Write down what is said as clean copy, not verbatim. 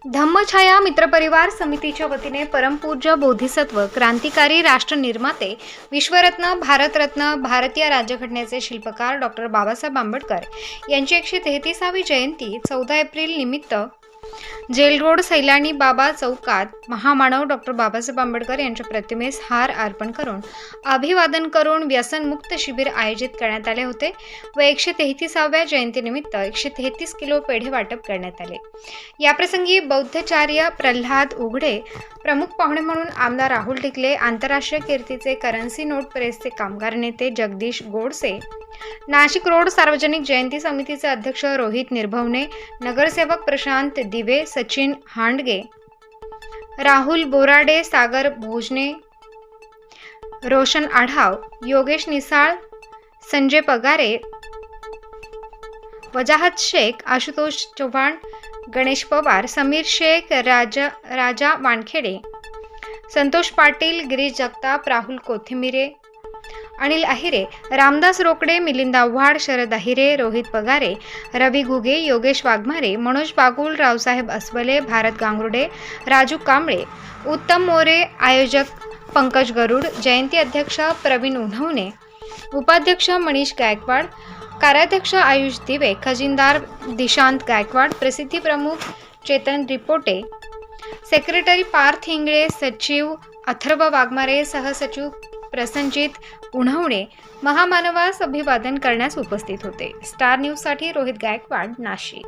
धम्मछाया मित्रपरिवार समितीच्या वतीने परमपूज्य बोधिसत्व क्रांतिकारी राष्ट्रनिर्माते विश्वरत्न भारतरत्न भारतीय राज्यघटनेचे शिल्पकार डॉक्टर बाबासाहेब आंबेडकर यांची 133वी जयंती 14 एप्रिल निमित्त जेल रोड सैलानी बाबा चौकात महामानव डॉक्टर बाबासाहेब आंबेडकर यांच्या प्रतिमेस हार अर्पण करून अभिवादन करून व्यसनमुक्त शिबिर आयोजित करण्यात आले होते व 133व्या जयंतीनिमित्त 133 किलो पेढे वाटप करण्यात आले। याप्रसंगी बौद्धाचार्य प्रल्हाद उघडे, प्रमुख पाहुणे म्हणून आमदार राहुल टिकले, आंतरराष्ट्रीय कीर्तीचे करन्सी नोट प्रेसचे कामगार नेते जगदीश गोडसे, नाशिक रोड सार्वजनिक जयंती समितीचे अध्यक्ष रोहित निर्भवने, नगरसेवक प्रशांत दिवे, सचिन हांडगे, राहुल बोराडे, सागर भोजने, रोशन आढाव, योगेश निसाळ, संजय पगारे, वजाहत शेख, आशुतोष चव्हाण, गणेश पवार, समीर शेख, राजा वानखेडे, संतोष पाटील, गिरीश जगताप, राहुल कोथिमिरे, अनिल अहिरे, रामदास रोकडे, मिलिंद आव्हाड, शरद अहिरे, रोहित पगारे, रवी घुगे, योगेश वाघमारे, मनोज बागुल, रावसाहेब अस्वले, भारत गांगुर्डे, राजू कांबळे, उत्तम मोरे, आयोजक पंकज गरुड, जयंती अध्यक्ष प्रवीण उन्हवणे, उपाध्यक्ष मनीष गायकवाड, कार्याध्यक्ष आयुष दिवे, खजिनदार दिशांत गायकवाड, प्रसिद्धी प्रमुख चेतन रिपोटे, सेक्रेटरी पार्थ इंगळे, सचिव अथर्व वाघमारे, सहसचिव प्रसंजित उन्हवणे महामानवास अभिवादन करण्यास उपस्थित होते। स्टार न्यूजसाठी रोहित गायकवाड, नाशिक।